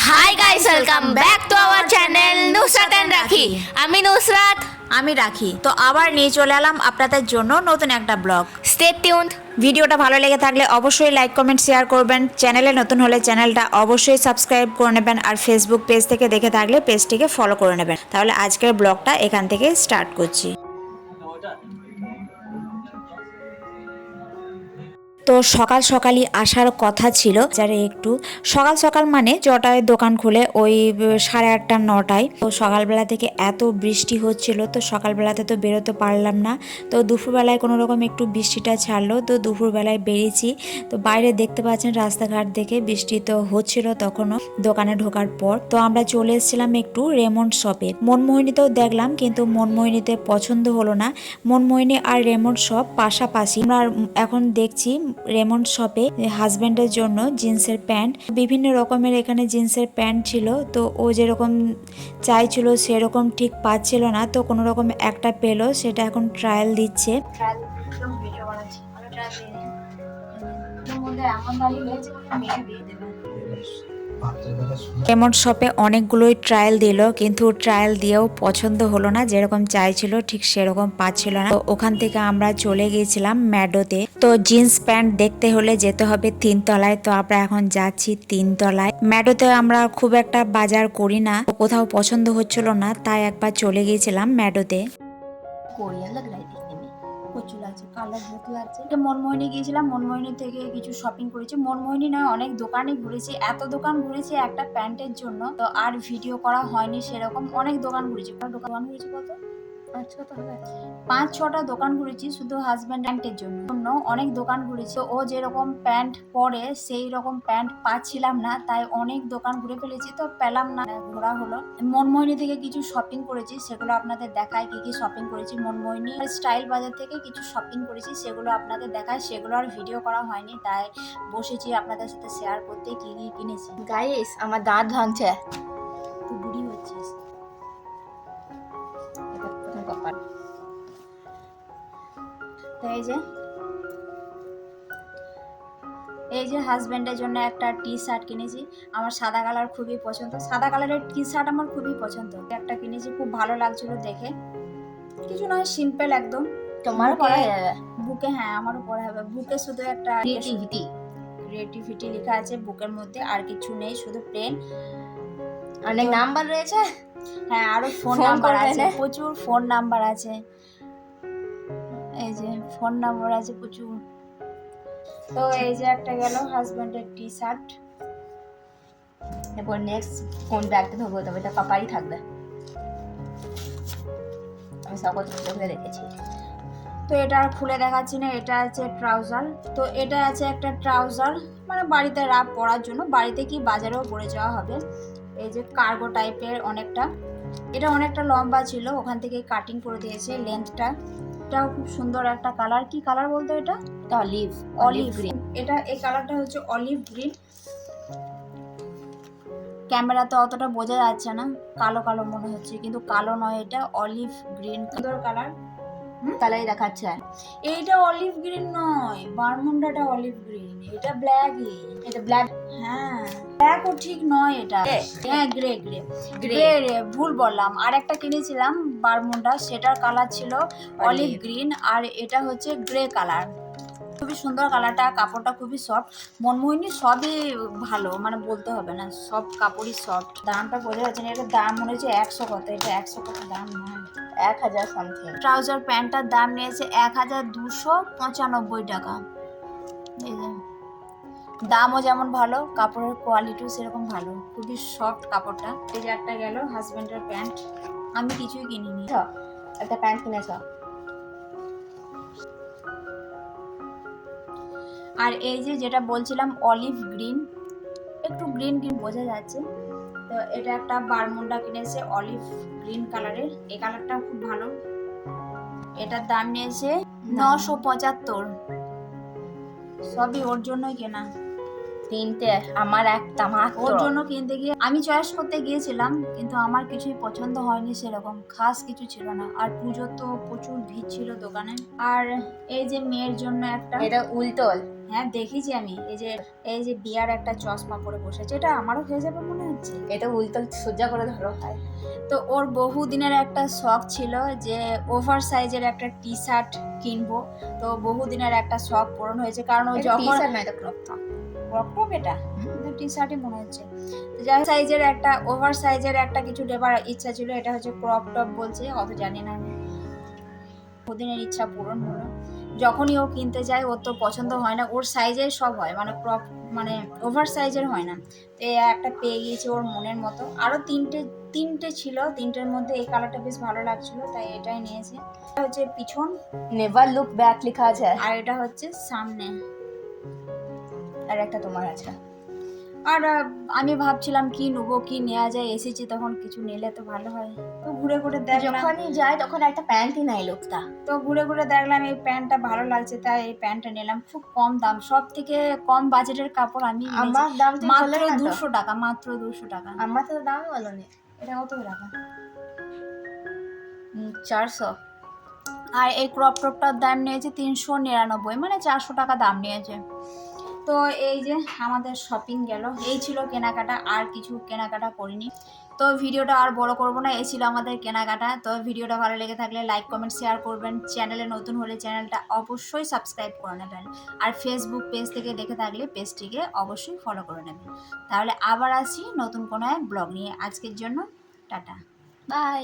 High guys, welcome back to our channel Nusrat and Rakhi. আমি নুসরাত, আমি রাখি। তো আবার নিয়ে চলে এলাম আপনাদের জন্য নতুন একটা ব্লগ। Stay tuned. ভিডিওটা ভালো লেগে থাকলে অবশ্যই লাইক কমেন্ট শেয়ার করবেন। চ্যানেলে নতুন হলে চ্যানেলটা অবশ্যই সাবস্ক্রাইব করে নেবেন, আর ফেসবুক পেজ থেকে দেখে থাকলে পেজটিকে ফলো করে নেবেন। তাহলে আজকের ব্লগটা এখান থেকে স্টার্ট করছি। তো সকাল সকালই আসার কথা ছিল, যারা একটু সকাল সকাল মানে জটায় দোকান খুলে ওই 8:30 9টায়। তো সকালবেলা থেকে এত বৃষ্টি হচ্ছিল, তো সকালবেলাতে তো বেরোতে পারলাম না। তো দুপুরবেলায় কোনো রকম একটু বৃষ্টিটা ছাড়লো, তো দুপুরবেলায় বেরিয়েছি। তো বাইরে দেখতে পাচ্ছেন রাস্তাঘাট দেখে বৃষ্টি তো হচ্ছিল তখনও দোকানে ঢোকার পর। তো আমরা চলে এসেছিলাম একটু রেমন্ড শপে। মনমোহিনীতেও দেখলাম, কিন্তু মনমোহিনীতে পছন্দ হলো না। মনমোহিনী আর রেমন্ড শপ পাশাপাশি। আমরা এখন দেখছি রেমন্ড শপে হাজবেন্ডের জন্য জিন্সের প্যান্ট, বিভিন্ন রকমের এখানে জিন্সের প্যান্ট ছিল। তো ও যেরকম চাইছিল সেরকম ঠিক পাচ্ছিল না, তো কোনো রকম একটা পেলো, সেটা এখন ট্রায়াল দিচ্ছে। রেমন্ড শপে অনেকগুলোই ট্রায়াল দিল, কিন্তু ট্রায়াল দিয়েও পছন্দ হলো না, যেরকম চাইছিল ঠিক সেরকম পাচ্ছিল না। তো ওখান থেকে আমরা চলে গিয়েছিলাম ম্যাডোতে। তো জিন্স প্যান্ট দেখতে হলে যেতে হবে 3 তলায়। তো আমরা এখন যাচ্ছি 3 তলায়। ম্যাডোতে আমরা খুব একটা বাজার করি না, কোথাও পছন্দ হচ্ছিল না, তাই একবার চলে গিয়েছিলাম ম্যাডোতে। প্রচুর লাগছে, কালার বহুত লাগছে। এটা মনমোহিনী গিয়েছিলাম, মনমোহিনী থেকে কিছু শপিং করেছি। মনমোহিনী নয়, অনেক দোকানে ঘুরেছি, এত দোকান ঘুরেছি একটা প্যান্টের জন্য। তো আর ভিডিও করা হয়নি সেরকম। অনেক দোকান ঘুরেছি। দোকান ঘুরেছি কত 5-6টা দোকান ঘুরেছি শুধু হাজব্যান্ড প্যান্টের জন্য। অনেক দোকান ঘুরেছি। ও যেরকম প্যান্ট পরে সেই রকম প্যান্ট পাচ্ছিলাম না, তাই অনেক দোকান ঘুরে ফেলেছি, তো পেলাম না, ঘোরা হলো। মনমোহিনী থেকে কিছু শপিং করেছি, সেগুলো আপনাদের দেখায় কি কি শপিং করেছি। মনমোহিনী স্টাইল বাজার থেকে কিছু শপিং করেছি, সেগুলো আপনাদের দেখায়। সেগুলো আর ভিডিও করা হয়নি, তাই বসেছি আপনাদের সাথে শেয়ার করতে কি কি কিনেছি। গাইস, আমার দাঁত ভাঙছে। তুই বুড়ি হচ্ছিস। তো এই যে হাজব্যান্ডের জন্য একটা টি শার্ট কিনেছি। আমার সাদা কালার খুবই পছন্দ, সাদা কালারের টি শার্ট আমার খুবই পছন্দ। একটা কিনেছি, খুব ভালো লাগছিল দেখে। কিছু নয়, সিম্পল একদম। তোমারও পরা যাবে বুকে, হ্যাঁ আমারও পরা হবে। বুকে শুধু একটা ক্রিয়েটিভিটি লেখা আছে বুকের মধ্যে, আর কিছু নেই, শুধু প্লেন। অনেক নাম্বার রয়েছে। হ্যাঁ, আরো ফোন নাম্বার আছে, প্রচুর ফোন নাম্বার আছে। এই যে ফোন নাম্বার আছে প্রচুর। তো এই যে একটা গেল হাজব্যান্ডের টি শার্ট। এরপর নেক্সট কোন ব্যাগটা ধরবো, তবে এটা পাপাই থাকবে। আমি সকল খুলে রেখেছি। তো এটা আর খুলে দেখাচ্ছি না। এটা আছে ট্রাউজার। তো এটা আছে একটা ট্রাউজার, মানে বাড়িতে রাব পরার জন্য, বাড়িতে কি বাজারেও পরে যাওয়া হবে। এই যে কার্গো টাইপের অনেকটা। এটা অনেকটা লম্বা ছিল, ওখান থেকে কাটিং করে দিয়েছে লেন্থটা। এটাও খুব সুন্দর একটা কালার। কি কালার বলতো এটা? Olive green. এটা এই কালারটা হচ্ছে অলিভ গ্রিন। ক্যামেরাতে অতটা বোঝা যাচ্ছে না, কালো কালো মনে হচ্ছে, কিন্তু কালো নয়, এটা অলিভ গ্রিন। সুন্দর কালার, তাহলেই দেখাচ্ছে। এইটা অলিভ গ্রিন নয়, বারমুন্ডাটা অলিভ গ্রিন, এটা ব্ল্যাকই। এটা ব্ল্যাক। হ্যাঁ, ব্ল্যাকও ঠিক নয় এটা। হ্যাঁ, গ্রে গ্রে গ্রে রে, ভুল বললাম। আর একটা কিনেছিলাম বারমুন্ডা, সেটার কালার ছিল অলিভ গ্রিন, আর এটা হচ্ছে গ্রে কালার। খুবই সুন্দর কালারটা, কাপড়টা খুবই সফট। মনমোহিনী সবই ভালো, মানে বলতে হবে না, সব কাপড়ই সফট। দামটা বোঝা যাচ্ছে না, এটার দাম মনে হচ্ছে 100 কত। এটা 100 কত দাম নয়, 1000 সামথিং। ট্রাউজার প্যান্টটার দাম নিয়েছে 1295 টাকা। এই যে দামও যেমন ভালো, কাপড়ের কোয়ালিটিও সেরকম ভালো, খুবই সফট কাপড়টা। এই যে একটা গেল হাজবেন্ডের প্যান্ট। আমি কিছুই কিনিনি। একটা প্যান্ট কিনেছ। আর এই যে যেটা বলছিলাম অলিভ গ্রিন, একটু গ্রিন গ্রিন বোঝা যাচ্ছে। তো এটা একটা বারমুন্ডা কিনেছে অলিভ গ্রিন কালারের, এই কালারটাও খুব ভালো। এটার দাম নিয়েছে 975। সবই ওর জন্যই কেনা। তিনটে, আমার একটা মাত্র। ওর জন্য কিনতে গিয়ে আমি চয়েস করতে গিয়েছিলাম, কিন্তু আমার কিছুই পছন্দ হয়নি, সেরকম খাস কিছু ছিল না। আর পুজো তো প্রচুর ভিড় ছিল দোকানে। আর এই যে মেয়ের জন্য একটা, এটা উল্টোল। হ্যাঁ দেখেছি আমি, এই যে বিয়ার একটা চশমা পরে বসেছে, এটা আমারও হয়ে যাবে মনে হচ্ছে। এটা উল্টো সোজা করে ধরো ভাই। তো ওর বহুদিনের একটা শখ ছিল যে ওভার সাইজের একটা টি শার্ট কিনবো। তো বহুদিনের একটা শখ পূরণ হয়েছে, কারণ ও যখন টি-শার্ট নয়, এটা ক্রপ টপ। ক্রপ টপ, এটা টি শার্টই মনে হচ্ছে। তো যাই সাইজের একটা ওভার সাইজের একটা কিছু নেবার ইচ্ছা ছিল, এটা হচ্ছে ক্রপ টপ বলছে, অত জানি না আমি। ওদিনের ইচ্ছা পূরণ হলো। যখনই ও কিনতে যায় ওর তো পছন্দ হয় না, ওর সাইজের সব হয়, মানে ক্রপ মানে ওভার সাইজের হয় না। তো এই একটা পেয়ে গিয়েছে ওর মনের মতো। আরও তিনটে ছিল, তিনটের মধ্যে এই কালারটা বেশ ভালো লাগছিল, তাই এটাই নিয়েছে। এটা হচ্ছে পিছন, নেভার লুক ব্যাক লেখা আছে, আর এটা হচ্ছে সামনে। আর একটা তোমার আছে। আর আমি ভাবছিলাম কি নেবো, কি নেওয়া যায়, এসেছি তখন কিছু নিলে তো ভালো হয়। তো ঘুরে ঘুরে দেখলাম, যখনই যায় তখন একটা প্যান্টই নাই লোকটা। তো ঘুরে ঘুরে দেখলাম এই প্যান্টটা ভালো লাগছে, তাই এই প্যান্টটা নিলাম। খুব কম দাম, সব থেকে কম বাজেটের কাপড় আমি নিয়েছি। আমার দাম তো মাত্র 200 টাকা, মাত্র 200 টাকা। আমার তো দামই বলো নি। এটা কত টাকা? 400। আর এই ক্রপ টপটার দাম নিয়েছে 399, মানে 400 টাকা দাম নিয়েছে। তো এই যে আমাদের শপিং গেল, এই ছিল কেনাকাটা, আর কিছু কেনাকাটা করিনি। তো ভিডিওটা আর বড় করব না, এই ছিল আমাদের কেনাকাটা। তো ভিডিওটা ভালো লেগে থাকলে লাইক কমেন্ট শেয়ার করবেন, চ্যানেলে নতুন হলে চ্যানেলটা অবশ্যই সাবস্ক্রাইব করে নেবেন, আর ফেসবুক পেজ থেকে দেখে থাকলে পেজটিকে অবশ্যই ফলো করে নেবেন। তাহলে আবার আসি নতুন কোনো এক ব্লগ নিয়ে। আজকের জন্য টাটা, বাই।